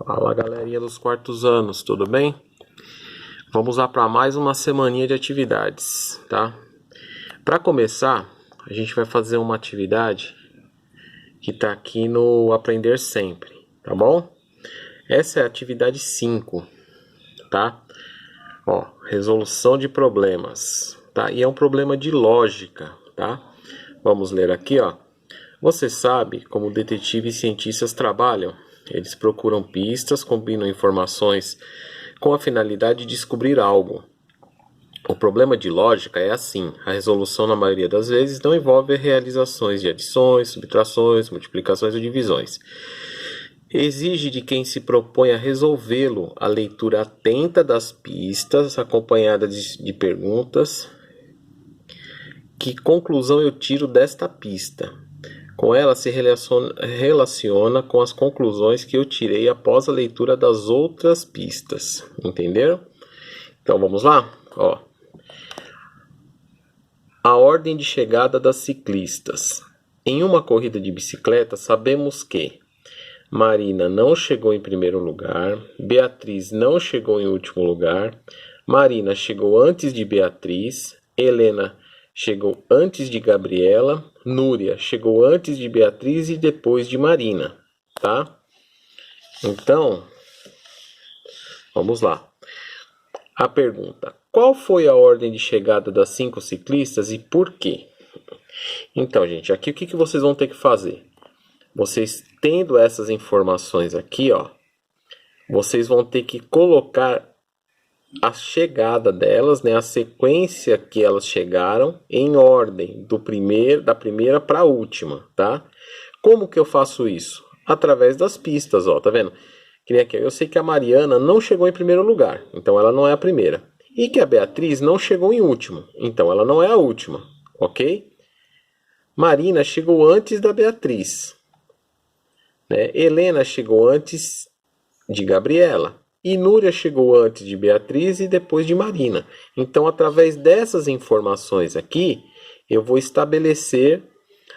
Fala, galerinha dos quartos anos, tudo bem? Vamos lá para mais uma semaninha de atividades, tá? Para começar, a gente vai fazer uma atividade que está aqui no Aprender Sempre, tá bom? Essa é a atividade 5, tá? Ó, resolução de problemas, tá? E é um problema de lógica, tá? Vamos ler aqui, ó. Você sabe como detetives e cientistas trabalham? Eles procuram pistas, combinam informações com a finalidade de descobrir algo. O problema de lógica é assim: a resolução, na maioria das vezes, não envolve realizações de adições, subtrações, multiplicações ou divisões. Exige de quem se propõe a resolvê-lo a leitura atenta das pistas, acompanhada de perguntas. Que conclusão eu tiro desta pista? Com ela se relaciona com as conclusões que eu tirei após a leitura das outras pistas. Entenderam? Então vamos lá? Ó. A ordem de chegada das ciclistas. Em uma corrida de bicicleta, sabemos que Marina não chegou em primeiro lugar, Beatriz não chegou em último lugar, Marina chegou antes de Beatriz, Helena chegou antes de Gabriela, Núria chegou antes de Beatriz e depois de Marina, tá? Então, vamos lá. A pergunta: qual foi a ordem de chegada das 5 ciclistas e por quê? Então, gente, aqui o que vocês vão ter que fazer? Vocês tendo essas informações aqui, ó, vocês vão ter que colocar a chegada delas, né, a sequência que elas chegaram em ordem da primeira para a última, tá? Como que eu faço isso? Através das pistas, ó, tá vendo? Que nem aqui, eu sei que a Mariana não chegou em primeiro lugar, então ela não é a primeira. E que a Beatriz não chegou em último, então ela não é a última, ok? Marina chegou antes da Beatriz, né? Helena chegou antes de Gabriela. E Núria chegou antes de Beatriz e depois de Marina. Então, através dessas informações aqui, eu vou estabelecer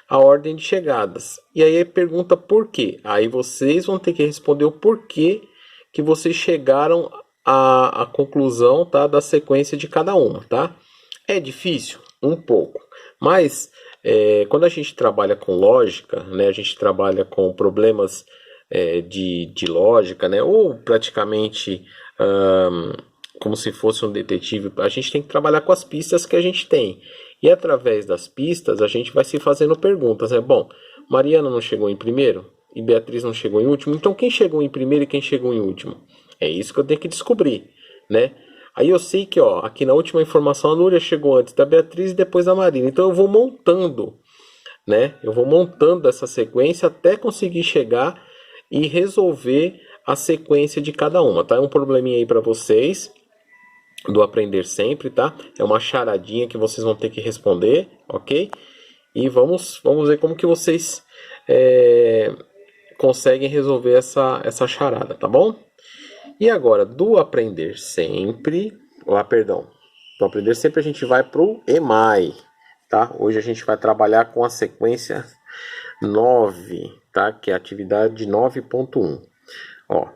a ordem de chegadas. E aí pergunta por quê. Aí vocês vão ter que responder o porquê que vocês chegaram à conclusão, tá, da sequência de cada uma, tá? É difícil? Um pouco. Mas, quando a gente trabalha com lógica, né, a gente trabalha com problemas de lógica, né? Ou praticamente como se fosse um detetive, a gente tem que trabalhar com as pistas que a gente tem. E através das pistas a gente vai se fazendo perguntas. Bom, Mariana não chegou em primeiro e Beatriz não chegou em último, então quem chegou em primeiro e quem chegou em último? É isso que eu tenho que descobrir, né? Aí eu sei que, ó, aqui na última informação a Núria chegou antes da Beatriz e depois da Marina. Então eu vou montando, né? Eu vou montando essa sequência até conseguir chegar e resolver a sequência de cada uma, tá? É um probleminha aí para vocês do Aprender Sempre, tá? É uma charadinha que vocês vão ter que responder, ok? E vamos ver como que vocês conseguem resolver essa charada, tá bom? E agora, do Aprender Sempre, do Aprender Sempre a gente vai pro EMAI, tá? Hoje a gente vai trabalhar com a sequência 9, tá? Que é a atividade 9.1. Ó,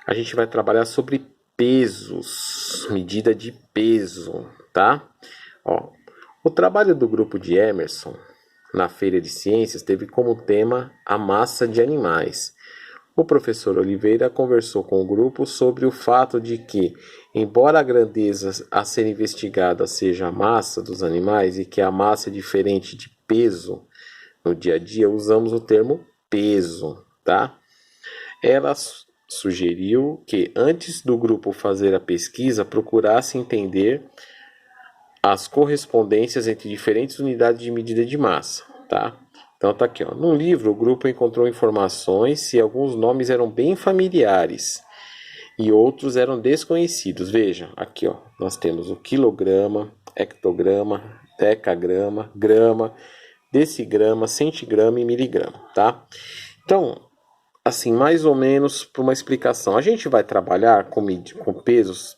a gente vai trabalhar sobre pesos, medida de peso, tá? Ó, o trabalho do grupo de Emerson na Feira de Ciências teve como tema a massa de animais. O professor Oliveira conversou com o grupo sobre o fato de que, embora a grandeza a ser investigada seja a massa dos animais e que a massa é diferente de peso, no dia a dia usamos o termo peso, tá? Ela sugeriu que, antes do grupo fazer a pesquisa, procurasse entender as correspondências entre diferentes unidades de medida de massa, tá? Então tá aqui, ó. No livro, o grupo encontrou informações se alguns nomes eram bem familiares e outros eram desconhecidos. Veja, aqui, ó, nós temos o quilograma, hectograma, decagrama, grama, decigrama, centigrama e miligrama, tá? Então, assim, mais ou menos para uma explicação. A gente vai trabalhar com pesos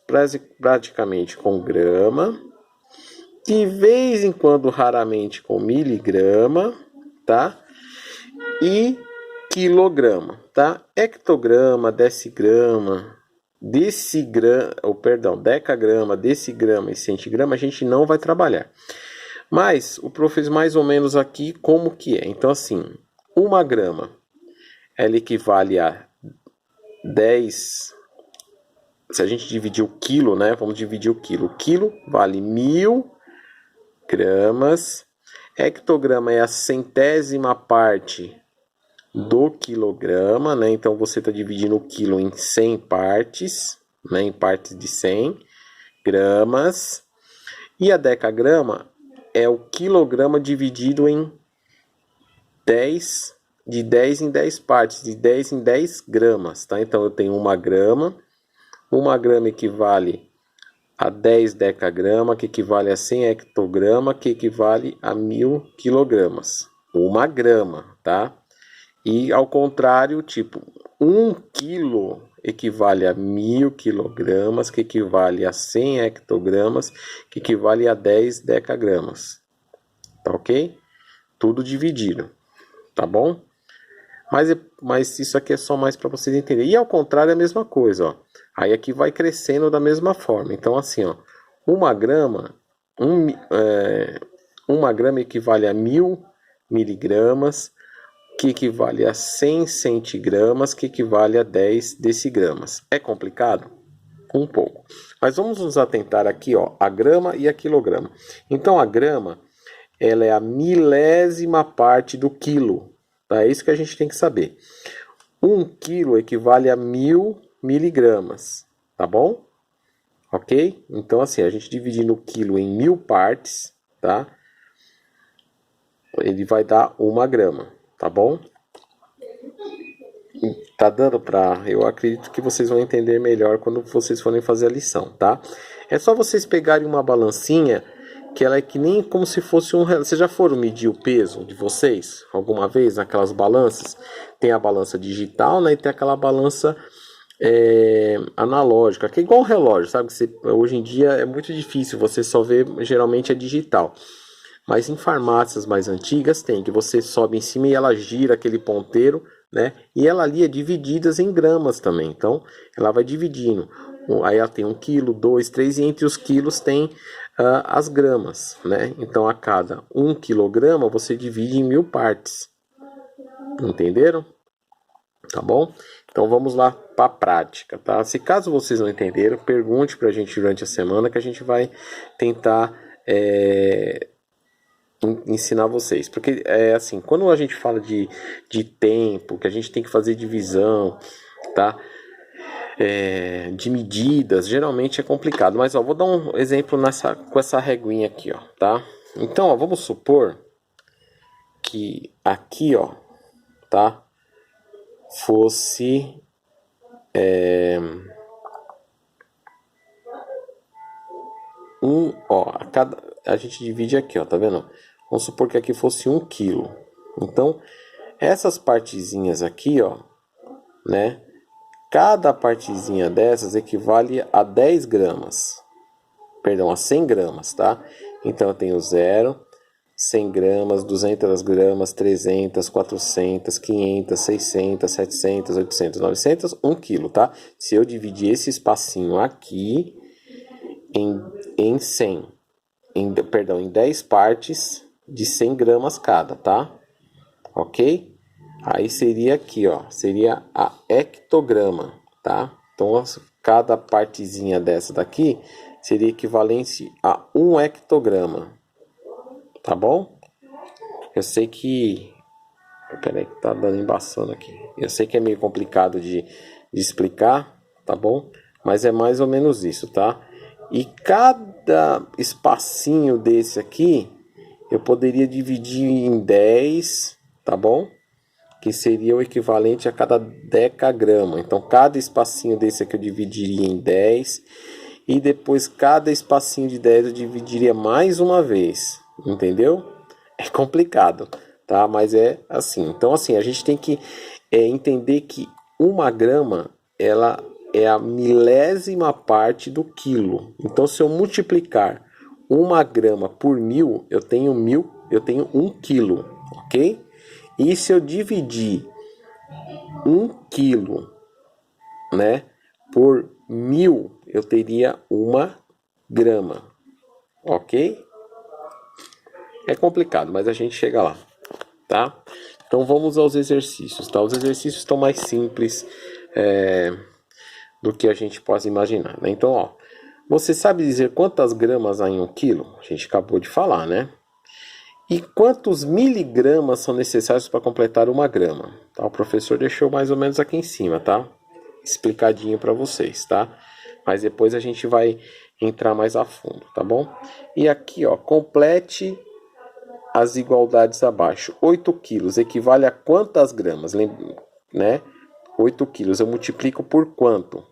praticamente com grama, de vez em quando, raramente, com miligrama, tá? E quilograma, tá? Hectograma, decigrama, decagrama, decigrama e centigrama a gente não vai trabalhar. Mas o prof fez mais ou menos aqui como que é. Então assim, 1 grama, ela equivale a 10. Se a gente dividir o quilo, né? Vamos dividir o quilo. O quilo vale 1000 gramas. Hectograma é a centésima parte do quilograma, né? Então você está dividindo o quilo em 100 partes, né? Em partes de 100 gramas. E a decagrama é o quilograma dividido em 10, de 10 em 10 partes, de 10 em 10 gramas, tá? Então eu tenho 1 grama. 1 grama equivale a 10 decagrama, que equivale a 100 hectograma, que equivale a 1000 quilogramas. 1 grama, tá? E ao contrário, tipo, 1 quilo equivale a 1000 quilogramas, que equivale a 100 hectogramas, que equivale a 10 decagramas. Tá ok? Tudo dividido, tá bom? Mas isso aqui é só mais para vocês entenderem. E ao contrário é a mesma coisa, ó. Aí aqui vai crescendo da mesma forma. Então assim, ó, 1 grama, 1 grama equivale a 1000 miligramas, que equivale a 100 centigramas, que equivale a 10 decigramas. É complicado? Um pouco. Mas vamos nos atentar aqui, ó, a grama e a quilograma. Então a grama, ela é a milésima parte do quilo. Tá? É isso que a gente tem que saber. 1 quilo equivale a 1000 miligramas. Tá bom? Ok? Então assim, a gente dividindo o quilo em 1000 partes, tá? Ele vai dar 1 grama. Tá bom? Tá dando pra... Eu acredito que vocês vão entender melhor quando vocês forem fazer a lição, tá? É só vocês pegarem uma balancinha, que ela é que nem como se fosse um... Vocês já foram medir o peso de vocês alguma vez naquelas balanças? Tem a balança digital, né? E tem aquela balança analógica, que é igual um relógio, sabe? Hoje em dia é muito difícil, você só vê, geralmente é digital. Mas em farmácias mais antigas tem, que você sobe em cima e ela gira aquele ponteiro, né? E ela ali é dividida em gramas também. Então, ela vai dividindo. Aí ela tem 1 quilo, 2, 3, e entre os quilos tem as gramas, né? Então, a cada 1 quilograma, você divide em 1000 partes. Entenderam? Tá bom? Então, vamos lá para a prática, tá? Se caso vocês não entenderam, pergunte para a gente durante a semana que a gente vai tentar... ensinar vocês, porque é assim, quando a gente fala de tempo, que a gente tem que fazer divisão, tá? De medidas, geralmente é complicado, mas ó, vou dar um exemplo com essa reguinha aqui, ó, tá? Então, ó, vamos supor que aqui, ó, tá? Fosse a gente divide aqui, ó, tá vendo? Vamos supor que aqui fosse 1 quilo. Então, essas partezinhas aqui, ó, né? Cada partezinha dessas equivale a 10 gramas. Perdão, a 100 gramas, tá? Então, eu tenho 0, 100 gramas, 200 gramas, 300, 400, 500, 600, 700, 800, 900, 1 quilo, tá? Se eu dividir esse espacinho aqui em 100, em 10 partes de 100 gramas cada, tá? Ok? Aí seria aqui, ó, seria a hectograma, tá? Então, cada partezinha dessa daqui seria equivalente a 1 hectograma, tá bom? Eu sei que... Peraí que tá dando embaçando aqui. Eu sei que é meio complicado de explicar, tá bom? Mas é mais ou menos isso, tá? E cada espacinho desse aqui, eu poderia dividir em 10, tá bom? Que seria o equivalente a cada decagrama. Então, cada espacinho desse aqui eu dividiria em 10. E depois, cada espacinho de 10 eu dividiria mais uma vez. Entendeu? É complicado, tá? Mas é assim. Então, assim, a gente tem que entender que 1 grama, ela é a milésima parte do quilo. Então, se eu multiplicar 1 grama por 1000, eu tenho 1 quilo, ok? E se eu dividir 1 quilo, né? Por 1000 eu teria 1 grama, ok? É complicado, mas a gente chega lá, tá? Então vamos aos exercícios, tá? Os exercícios estão mais simples do que a gente possa imaginar, né? Então, ó, você sabe dizer quantas gramas há em 1 quilo? A gente acabou de falar, né? E quantos miligramas são necessários para completar 1 grama? Tá? O professor deixou mais ou menos aqui em cima, tá? Explicadinho para vocês, tá? Mas depois a gente vai entrar mais a fundo, tá bom? E aqui, ó, complete as igualdades abaixo. 8 quilos equivale a quantas gramas? Né? 8 quilos eu multiplico por quanto?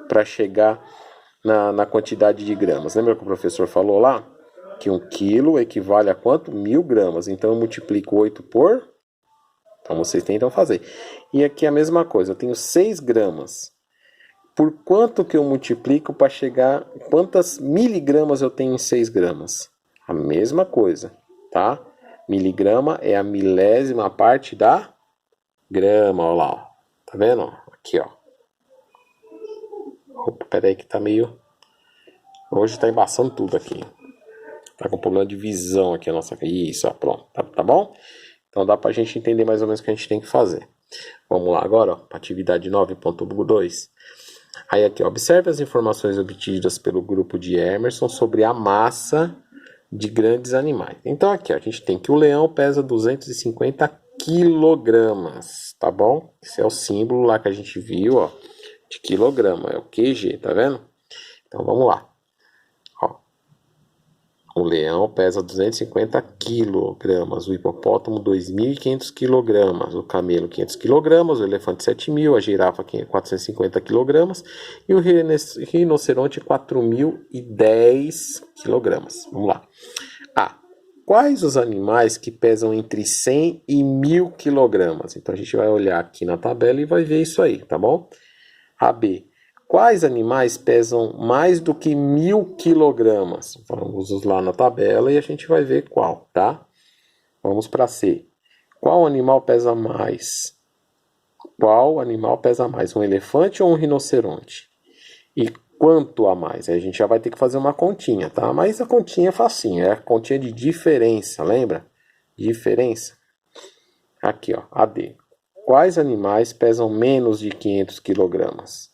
Para chegar na quantidade de gramas. Lembra que o professor falou lá? Que 1 quilo equivale a quanto? 1000 gramas. Então eu multiplico 8 por... Então vocês tentam fazer. E aqui a mesma coisa. Eu tenho 6 gramas. Por quanto que eu multiplico para chegar... Quantas miligramas eu tenho em 6 gramas? A mesma coisa, tá? Miligrama é a milésima parte da grama. Olha lá, ó. Tá vendo? Aqui, ó. Opa, peraí que tá meio... Hoje tá embaçando tudo aqui. Tá com problema de visão aqui a nossa... Isso, ó, pronto. Tá bom? Então dá pra gente entender mais ou menos o que a gente tem que fazer. Vamos lá agora, ó, para atividade 9.2. Aí aqui, ó, observe as informações obtidas pelo grupo de Emerson sobre a massa de grandes animais. Então aqui, ó, a gente tem que o leão pesa 250 quilogramas, tá bom? Esse é o símbolo lá que a gente viu, ó, de quilograma, é o QG, tá vendo? Então vamos lá. O leão pesa 250 quilogramas, o hipopótamo 2.500 quilogramas, o camelo 500 quilogramas, o elefante 7.000, a girafa 450 quilogramas e o rinoceronte 4.010 quilogramas. Vamos lá. A. Quais os animais que pesam entre 100 e 1.000 quilogramas? Então a gente vai olhar aqui na tabela e vai ver isso aí, tá bom? A. B. Quais animais pesam mais do que 1.000 quilogramas? Vamos lá na tabela e a gente vai ver qual, tá? Vamos para C. Qual animal pesa mais? Qual animal pesa mais? Um elefante ou um rinoceronte? E quanto a mais? Aí a gente já vai ter que fazer uma continha, tá? Mas a continha é facinho, é a continha de diferença, lembra? Diferença. Aqui, ó, a D. Quais animais pesam menos de 500 quilogramas?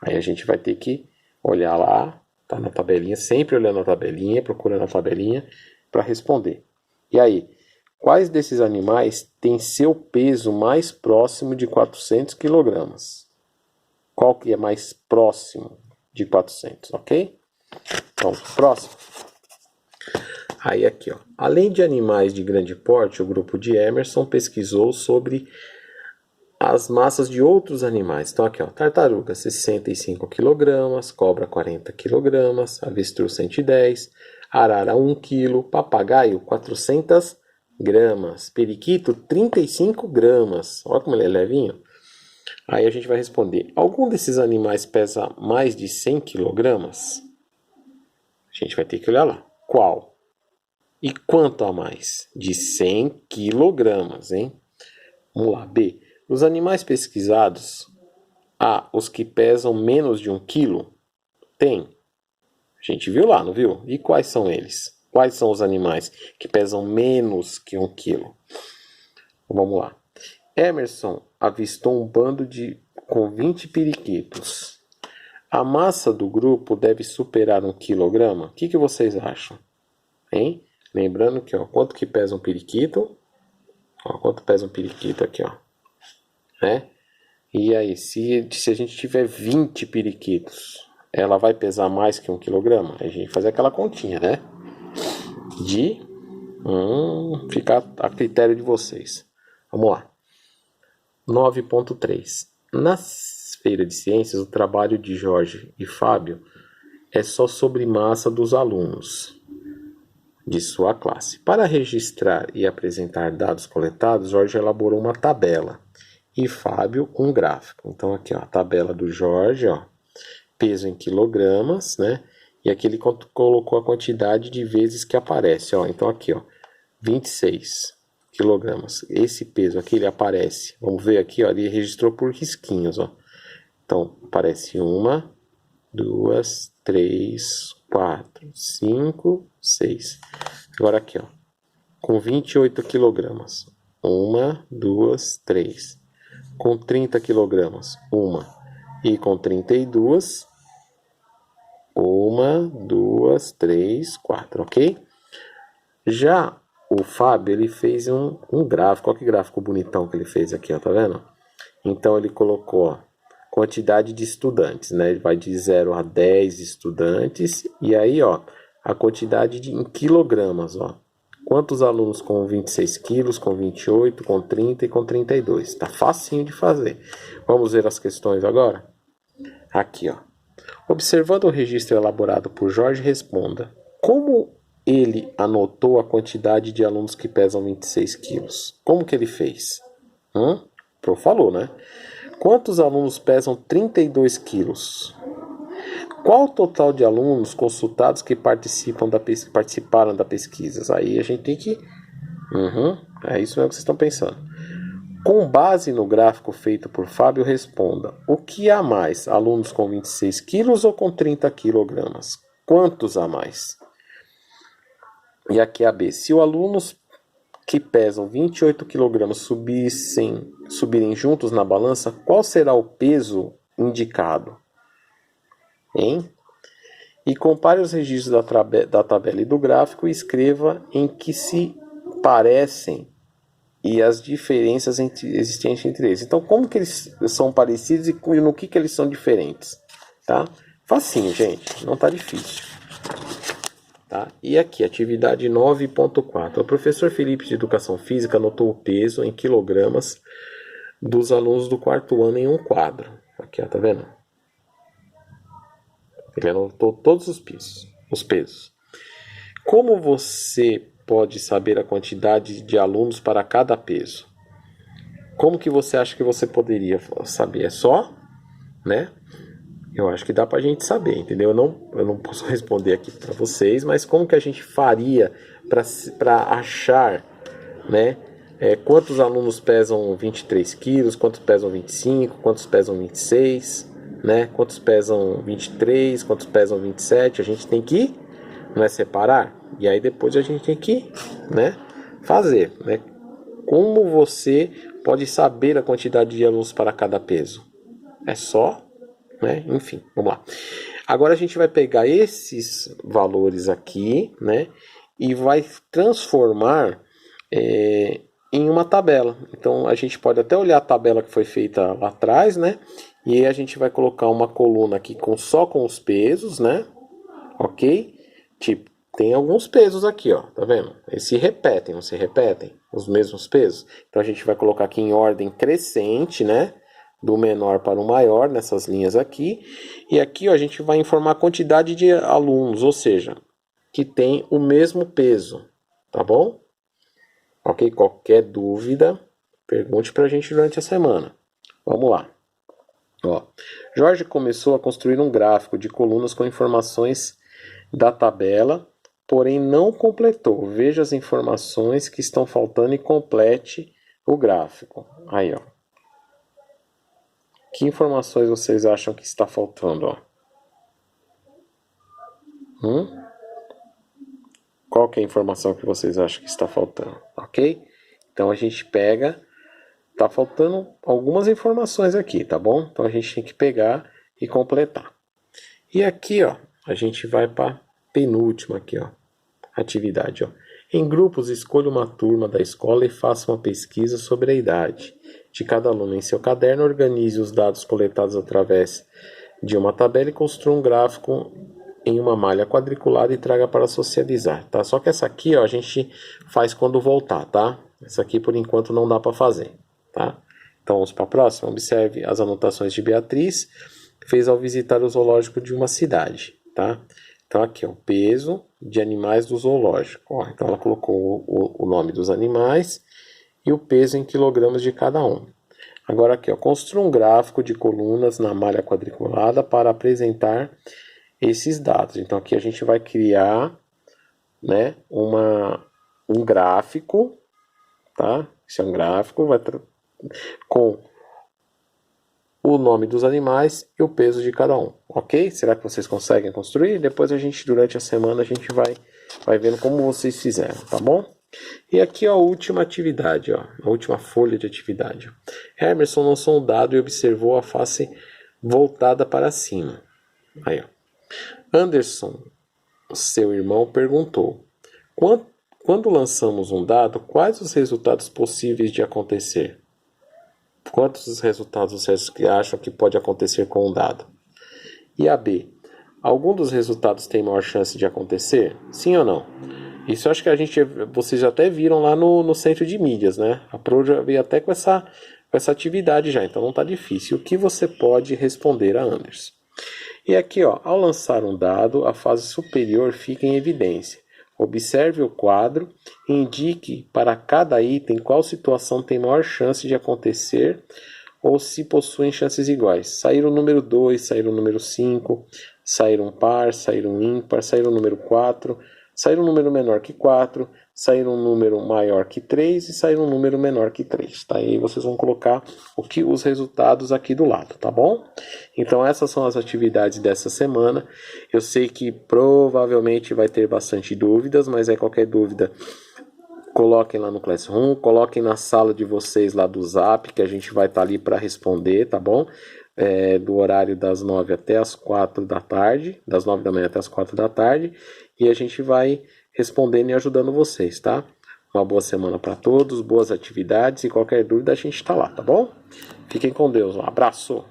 Aí a gente vai ter que olhar lá, tá na tabelinha, sempre olhando a tabelinha, procurando a tabelinha para responder. E aí, quais desses animais têm seu peso mais próximo de 400 quilogramas? Qual que é mais próximo de 400, ok? Então, próximo. Aí aqui, ó. Além de animais de grande porte, o grupo de Emerson pesquisou sobre as massas de outros animais. Então aqui, ó, tartaruga 65 kg, cobra 40 kg, avestruz 110, arara 1 kg, papagaio 400 gramas, periquito 35 gramas. Olha como ele é levinho. Aí a gente vai responder: algum desses animais pesa mais de 100 kg? A gente vai ter que olhar lá. Qual? E quanto a mais? De 100 kg, hein? Vamos lá. B. Os animais pesquisados, os que pesam menos de 1 quilo, tem. A gente viu lá, não viu? E quais são eles? Quais são os animais que pesam menos que 1 quilo? Vamos lá. Emerson avistou um bando com 20 periquitos. A massa do grupo deve superar 1 quilograma? O que vocês acham? Hein? Lembrando que, ó, quanto que pesa um periquito? Ó, quanto pesa um periquito aqui, ó? Né? E aí, se a gente tiver 20 periquitos, ela vai pesar mais que 1 quilograma? A gente faz aquela continha, né? Fica a critério de vocês. Vamos lá. 9.3. Na feira de ciências, o trabalho de Jorge e Fábio é só sobre massa dos alunos de sua classe. Para registrar e apresentar dados coletados, Jorge elaborou uma tabela e Fábio um gráfico. Então aqui, ó, a tabela do Jorge, ó, peso em quilogramas, né? E aqui ele colocou a quantidade de vezes que aparece, ó. Então aqui, ó, 26 quilogramas. Esse peso aqui, ele aparece. Vamos ver aqui, ó, ele registrou por risquinhos, ó. Então, aparece 1, 2, 3, 4, 5, 6. Agora aqui, ó, com 28 quilogramas. 1, 2, 3. Com 30 quilogramas. 1. E com 32. 1, 2, 3, 4, ok? Já o Fábio, ele fez um gráfico. Olha que gráfico bonitão que ele fez aqui, ó, tá vendo? Então, ele colocou, ó, quantidade de estudantes, né? Ele vai de 0 a 10 estudantes. E aí, ó, a quantidade em quilogramas, ó. Quantos alunos com 26 quilos, com 28, com 30 e com 32? Tá facinho de fazer. Vamos ver as questões agora? Aqui, ó. Observando o registro elaborado por Jorge, responda: como ele anotou a quantidade de alunos que pesam 26 quilos? Como que ele fez? O Pro falou, né? Quantos alunos pesam 32 quilos? Qual o total de alunos consultados que participaram da pesquisa? Aí a gente tem que... é isso mesmo que vocês estão pensando. Com base no gráfico feito por Fábio, responda: o que há mais? Alunos com 26 quilos ou com 30 quilogramas? Quantos a mais? E aqui a B. Se os alunos que pesam 28 quilogramas subirem juntos na balança, qual será o peso indicado? Hein? E compare os registros da tabela e do gráfico e escreva em que se parecem e as diferenças existentes entre eles. Então, como que eles são parecidos e no que eles são diferentes? Tá? Facinho, gente. Não tá difícil. Tá? E aqui, atividade 9.4. O professor Felipe de Educação Física anotou o peso em quilogramas dos alunos do quarto ano em um quadro. Aqui, ó, tá vendo? Ele anotou todos os pesos. Como você pode saber a quantidade de alunos para cada peso? Como que você acha que você poderia saber? É só, né? Eu acho que dá pra gente saber, entendeu? Eu não posso responder aqui para vocês, mas como que a gente faria para achar, né? Quantos alunos pesam 23 quilos, quantos pesam 25, quantos pesam 26, né? Quantos pesam 23, quantos pesam 27? A gente tem que, não é, separar? E aí depois a gente tem que, né, fazer, né? Como você pode saber a quantidade de alunos para cada peso? É só, né? Enfim, vamos lá. Agora a gente vai pegar esses valores aqui, né, e vai transformar em uma tabela. Então a gente pode até olhar a tabela que foi feita lá atrás, né? E aí a gente vai colocar uma coluna aqui só com os pesos, né? Ok? Tipo, tem alguns pesos aqui, ó, tá vendo? Eles se repetem, não se repetem? Os mesmos pesos. Então a gente vai colocar aqui em ordem crescente, né? Do menor para o maior, nessas linhas aqui. E aqui, ó, a gente vai informar a quantidade de alunos, ou seja, que tem o mesmo peso, tá bom? Ok? Qualquer dúvida, pergunte pra gente durante a semana. Vamos lá. Ó, Jorge começou a construir um gráfico de colunas com informações da tabela, porém não completou. Veja as informações que estão faltando e complete o gráfico. Aí, ó. Que informações vocês acham que está faltando, ó? Qual que é a informação que vocês acham que está faltando, ok? Então a gente pega, tá faltando algumas informações aqui, tá bom? Então a gente tem que pegar e completar. E aqui, ó, a gente vai para penúltima aqui, ó, atividade, ó. Em grupos, escolha uma turma da escola e faça uma pesquisa sobre a idade de cada aluno. Em seu caderno, organize os dados coletados através de uma tabela e construa um gráfico em uma malha quadriculada e traga para socializar, tá? Só que essa aqui, ó, a gente faz quando voltar, tá? Essa aqui, por enquanto, não dá para fazer, tá? Então, vamos para a próxima. Observe as anotações de Beatriz, fez ao visitar o zoológico de uma cidade, tá? Então, aqui, ó, o peso de animais do zoológico. Ó, então, ela colocou o nome dos animais e o peso em quilogramas de cada um. Agora, aqui, ó, construa um gráfico de colunas na malha quadriculada para apresentar esses dados. Então, aqui a gente vai criar, né, um gráfico, tá? Isso é um gráfico, com o nome dos animais e o peso de cada um, ok? Será que vocês conseguem construir? Depois durante a semana, a gente vai vendo como vocês fizeram, tá bom? E aqui ó, a última atividade, ó, a última folha de atividade. Emerson lançou um dado e observou a face voltada para cima. Aí, ó. Anderson, seu irmão, perguntou: quando lançamos um dado, quais os resultados possíveis de acontecer? Quantos resultados vocês acham que pode acontecer com um dado? E a B, algum dos resultados tem maior chance de acontecer? Sim ou não? Isso eu acho que vocês até viram lá no centro de mídias, né? A Pro já veio até com essa atividade já, então não está difícil. O que você pode responder a Anderson? E aqui, ó, ao lançar um dado, a face superior fica em evidência. Observe o quadro e indique para cada item qual situação tem maior chance de acontecer ou se possuem chances iguais. Sair o número 2, sair o número 5, sair um par, sair um ímpar, sair o número 4, sair um número menor que 4, sair um número maior que 3 e sair um número menor que 3. Tá? Aí vocês vão colocar os resultados aqui do lado, tá bom? Então essas são as atividades dessa semana. Eu sei que provavelmente vai ter bastante dúvidas, mas qualquer dúvida, coloquem lá no Classroom, coloquem na sala de vocês lá do Zap, que a gente vai estar ali para responder, tá bom? Do horário das 9 até as 4 da tarde, das 9 da manhã até as 4 da tarde, e a gente vai respondendo e ajudando vocês, tá? Uma boa semana para todos, boas atividades, e qualquer dúvida a gente está lá, tá bom? Fiquem com Deus, um abraço!